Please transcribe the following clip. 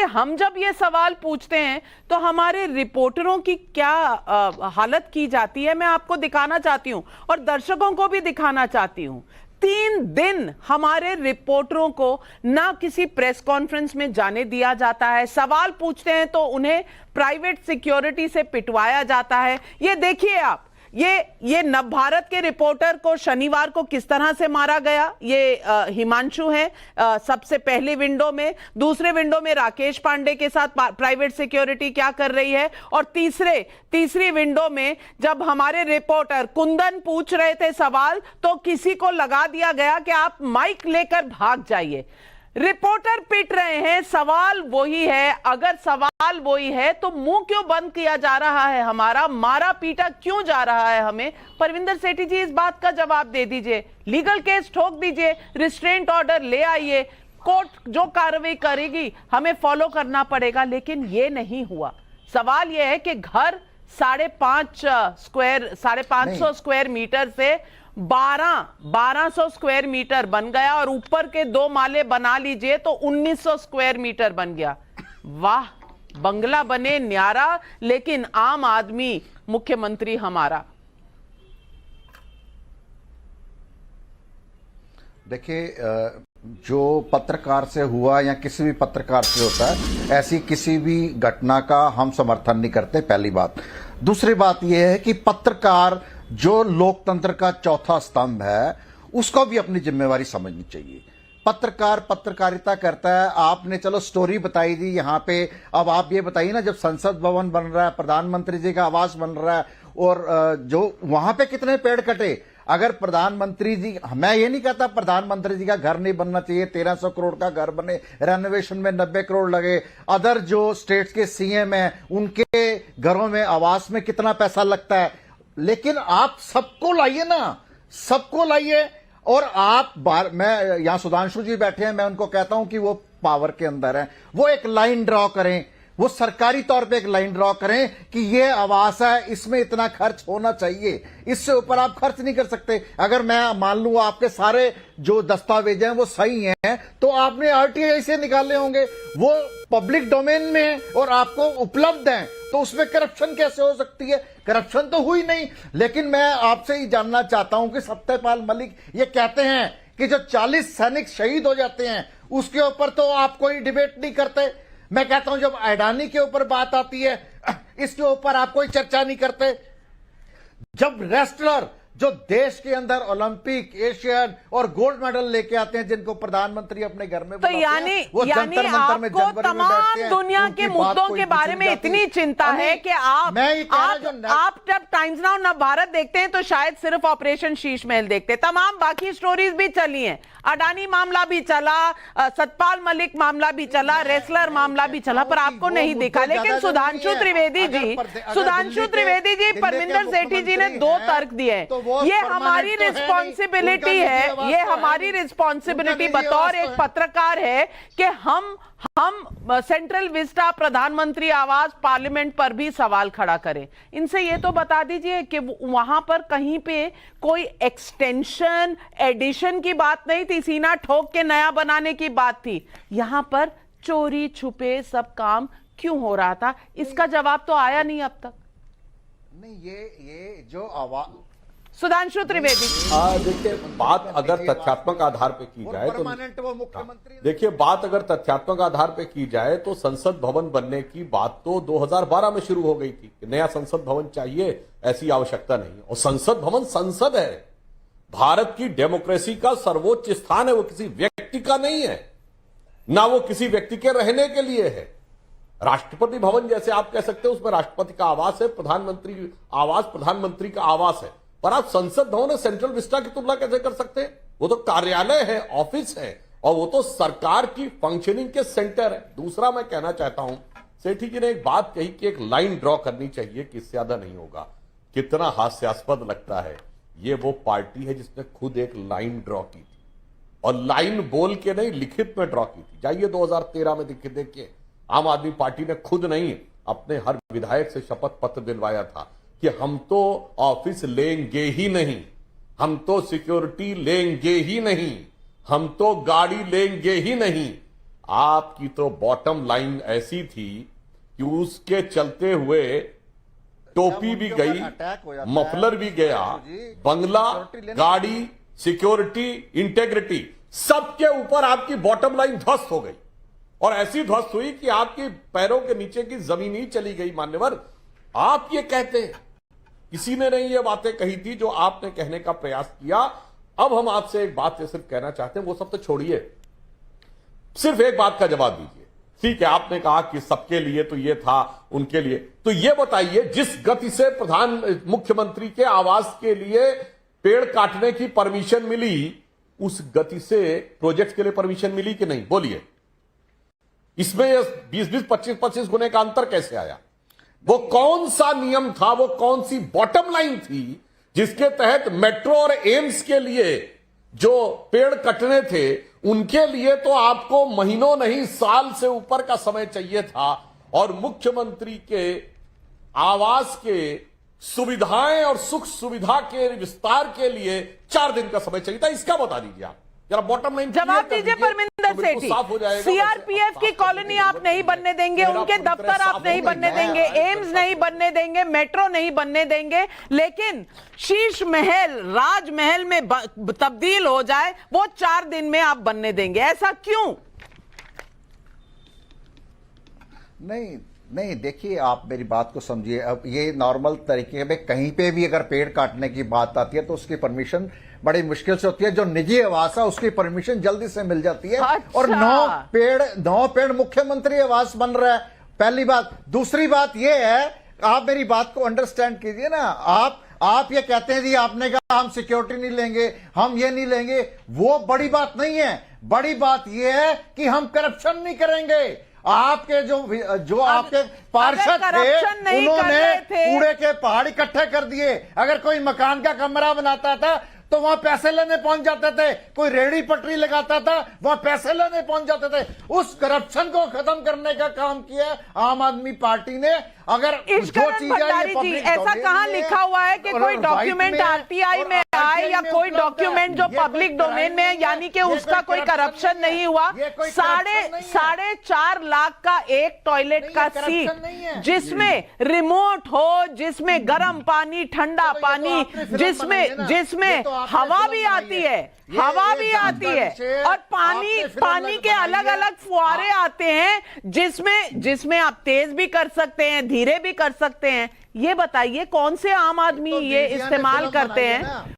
हम जब ये सवाल पूछते हैं तो हमारे रिपोर्टरों की क्या हालत की जाती है, मैं आपको दिखाना चाहती हूं और दर्शकों को भी दिखाना चाहती हूं। 3 दिन हमारे रिपोर्टरों को ना किसी प्रेस कॉन्फ्रेंस में जाने दिया जाता है, सवाल पूछते हैं तो उन्हें प्राइवेट सिक्योरिटी से पिटवाया जाता है। ये देखिए आप, ये नवभारत के रिपोर्टर को शनिवार को किस तरह से मारा गया। ये हिमांशु है सबसे पहली विंडो में, दूसरे विंडो में राकेश पांडे के साथ प्राइवेट सिक्योरिटी क्या कर रही है, और तीसरी विंडो में जब हमारे रिपोर्टर कुंदन पूछ रहे थे सवाल तो किसी को लगा दिया गया कि आप माइक लेकर भाग जाइए। रिपोर्टर पिट रहे हैं, सवाल वही है। अगर सवाल वही है तो मुंह क्यों बंद किया जा रहा है, हमारा मारा पीटा क्यों जा रहा है हमें? परविंदर सेठी जी, इस बात का जवाब दे दीजिए, लीगल केस ठोक दीजिए, रिस्ट्रेंट ऑर्डर ले आइए, कोर्ट जो कार्रवाई करेगी हमें फॉलो करना पड़ेगा। लेकिन ये नहीं हुआ। सवाल यह है कि घर 550 स्क्वायर मीटर से 1200 स्क्वायर मीटर बन गया और ऊपर के 2 माले बना लीजिए तो 1900 स्क्वायर मीटर बन गया। वाह, बंगला बने न्यारा, लेकिन आम आदमी मुख्यमंत्री हमारा। देखिए, जो पत्रकार से हुआ या किसी भी पत्रकार से होता है, ऐसी किसी भी घटना का हम समर्थन नहीं करते, पहली बात। दूसरी बात यह है कि पत्रकार जो लोकतंत्र का चौथा स्तंभ है, उसको भी अपनी जिम्मेवारी समझनी चाहिए। पत्रकार पत्रकारिता करता है। आपने चलो स्टोरी बताई दी यहां पे, अब आप ये बताइए ना, जब संसद भवन बन रहा है, प्रधानमंत्री जी का आवास बन रहा है, और जो वहां पे कितने पेड़ कटे। अगर प्रधानमंत्री जी, मैं ये नहीं कहता प्रधानमंत्री जी का घर नहीं बनना चाहिए, 1300 करोड़ का घर बने, रेनोवेशन में 90 करोड़ लगे, अदर जो स्टेट्स के सीएम हैं उनके घरों में, आवास में कितना पैसा लगता है, लेकिन आप सबको लाइए ना, सबको लाइए। और आप मैं यहां सुधांशु जी बैठे हैं, मैं उनको कहता हूं कि वो पावर के अंदर है, वो एक लाइन ड्रॉ करें, वो सरकारी तौर पे एक लाइन ड्रॉ करें कि ये आवास है, इसमें इतना खर्च होना चाहिए, इससे ऊपर आप खर्च नहीं कर सकते। अगर मैं मान लूं आपके सारे जो दस्तावेज हैं वो सही हैं, तो आपने आरटीआई से निकाले होंगे, वो पब्लिक डोमेन में है और आपको उपलब्ध हैं, तो उसमें करप्शन कैसे हो सकती है? करप्शन तो हुई नहीं। लेकिन मैं आपसे ही जानना चाहता हूं कि सत्यपाल मलिक ये कहते हैं कि जो 40 सैनिक शहीद हो जाते हैं उसके ऊपर तो आप कोई डिबेट नहीं करते। मैं कहता हूं जब अडानी के ऊपर बात आती है इसके ऊपर आप कोई चर्चा नहीं करते। जब रेसलर जो देश के अंदर ओलंपिक, एशियन और गोल्ड मेडल लेके आते हैं, जिनको प्रधानमंत्री अपने घर में तो यानी आपको तमाम दुनिया के मुद्दों के बारे में इतनी चिंता है कि आप जब टाइम्स नाउ नवभारत देखते हैं तो शायद सिर्फ ऑपरेशन शीश महल देखते हैं, तमाम बाकी स्टोरीज भी चली हैं, अडानी मामला भी चला, सतपाल मलिक मामला भी चला, रेसलर मामला भी चला, पर आपको नहीं दिखा। लेकिन सुधांशु त्रिवेदी जी, परविंदर सेठी जी ने 2 तर्क दिए हैं। ये हमारी रिस्पॉन्सिबिलिटी है, ये हमारी रिस्पॉन्सिबिलिटी बतौर एक पत्रकार है कि हम सेंट्रल विस्टा, प्रधानमंत्री आवास, पार्लियामेंट पर भी सवाल खड़ा करें। इनसे ये तो बता दीजिए कि वहां पर कहीं पे कोई एक्सटेंशन, एडिशन की बात नहीं थी, सीना ठोक के नया बनाने की बात थी। यहां पर चोरी छुपे सब काम क्यों हो रहा था, इसका जवाब तो आया नहीं अब तक। नहीं, ये जो आवाज सुधांशु त्रिवेदी, देखिए, बात अगर तथ्यात्मक आधार पे की जाए तो मुख्यमंत्री, देखिए, बात अगर तथ्यात्मक आधार पे की जाए तो संसद भवन बनने की बात तो 2012 में शुरू हो गई थी कि नया संसद भवन चाहिए, ऐसी आवश्यकता नहीं। और संसद भवन संसद है, भारत की डेमोक्रेसी का सर्वोच्च स्थान है, वो किसी व्यक्ति का नहीं है, ना वो किसी व्यक्ति के रहने के लिए है। राष्ट्रपति भवन जैसे आप कह सकते हैं, उसमें राष्ट्रपति का आवास है, प्रधानमंत्री आवास प्रधानमंत्री का आवास है, पर आप संसद भवन और सेंट्रल विस्टा की तुलना कैसे कर सकते हैं? वो तो कार्यालय है, ऑफिस है, और वो तो सरकार की फंक्शनिंग के सेंटर है। दूसरा मैं कहना चाहता हूं, सेठी जी ने एक बात कही कि एक लाइन ड्रॉ करनी चाहिए कि इससे ज्यादा नहीं होगा। कितना हास्यास्पद लगता है, ये वो पार्टी है जिसने खुद एक लाइन ड्रॉ की थी, और लाइन बोल के नहीं, लिखित में ड्रॉ की थी। जाइए 2013 में देखिए, आम आदमी पार्टी ने खुद नहीं, अपने हर विधायक से शपथ पत्र दिलवाया था कि हम तो ऑफिस लेंगे ही नहीं, हम तो सिक्योरिटी लेंगे ही नहीं, हम तो गाड़ी लेंगे ही नहीं। आपकी तो बॉटम लाइन ऐसी थी कि उसके चलते हुए टोपी भी गई, मफलर भी गया, बंगला, गाड़ी, सिक्योरिटी, इंटेग्रिटी, सबके ऊपर आपकी बॉटम लाइन ध्वस्त हो गई। और ऐसी ध्वस्त हुई कि आपकी पैरों के नीचे की जमीन ही चली गई। मान्यवर, आप ये कहते हैं, किसी ने नहीं ये बातें कही थी जो आपने कहने का प्रयास किया। अब हम आपसे एक बात सिर्फ कहना चाहते हैं, वो सब तो छोड़िए, सिर्फ एक बात का जवाब दीजिए। ठीक है, आपने कहा कि सबके लिए तो ये था, उनके लिए तो ये बताइए, जिस गति से मुख्यमंत्री के आवास के लिए पेड़ काटने की परमिशन मिली, उस गति से प्रोजेक्ट के लिए परमिशन मिली कि नहीं? बोलिए, इसमें 20-20, 25-25 गुने का अंतर कैसे आया? वो कौन सा नियम था, वो कौन सी बॉटम लाइन थी जिसके तहत मेट्रो और एम्स के लिए जो पेड़ कटने थे, उनके लिए तो आपको महीनों नहीं साल से ऊपर का समय चाहिए था, और मुख्यमंत्री के आवास के सुविधाएं और सुख सुविधा के विस्तार के लिए 4 दिन का समय चाहिए था। इसका बता दीजिए आप जरा, बॉटम लाइन जवाब दीजिए परमिंदर सेठी। सीआरपीएफ की कॉलोनी आप नहीं बनने देंगे, उनके दफ्तर आप नहीं बनने देंगे, एम्स नहीं बनने देंगे, मेट्रो नहीं बनने देंगे, लेकिन शीश महल राजमहल में तब्दील हो जाए वो 4 दिन में आप बनने देंगे। ऐसा क्यों? नहीं, देखिए, आप मेरी बात को समझिए। अब ये नॉर्मल तरीके में कहीं पे भी अगर पेड़ काटने की बात आती है तो उसकी परमिशन बड़ी मुश्किल से होती है। जो निजी आवास है उसकी परमिशन जल्दी से मिल जाती है। अच्छा। और 9 पेड़ मुख्यमंत्री आवास बन रहा है, पहली बात। दूसरी बात ये है, आप मेरी बात को अंडरस्टैंड कीजिए ना। आप ये कहते हैं जी, आपने कहा हम सिक्योरिटी नहीं लेंगे, हम ये नहीं लेंगे, वो बड़ी बात नहीं है। बड़ी बात ये है कि हम करप्शन नहीं करेंगे। आपके जो आपके पार्षद थे, उन्होंने कूड़े के पहाड़ इकट्ठे कर दिए। अगर कोई मकान का कमरा बनाता था तो वहां पैसे लेने पहुंच जाते थे, कोई रेहड़ी पटरी लगाता था वहां पैसे लेने पहुंच जाते थे। उस करप्शन को खत्म करने का काम किया आम आदमी पार्टी ने। अगर जो चीजें ऐसा कहां लिखा हुआ है कि कोई डॉक्यूमेंट आरटीआई में आए या कोई डॉक्यूमेंट जो पब्लिक डोमेन में है, यानी कि उसका कोई करप्शन नहीं हुआ? 4.5 लाख का एक टॉयलेट का सीट, जिसमें रिमोट हो, जिसमें गर्म पानी, ठंडा पानी, जिसमें हवा भी आती है, और पानी के अलग अलग फुहारे आते हैं, जिसमें आप तेज भी कर सकते हैं, धीरे भी कर सकते हैं। ये बताइए कौन से आम आदमी ये इस्तेमाल करते हैं?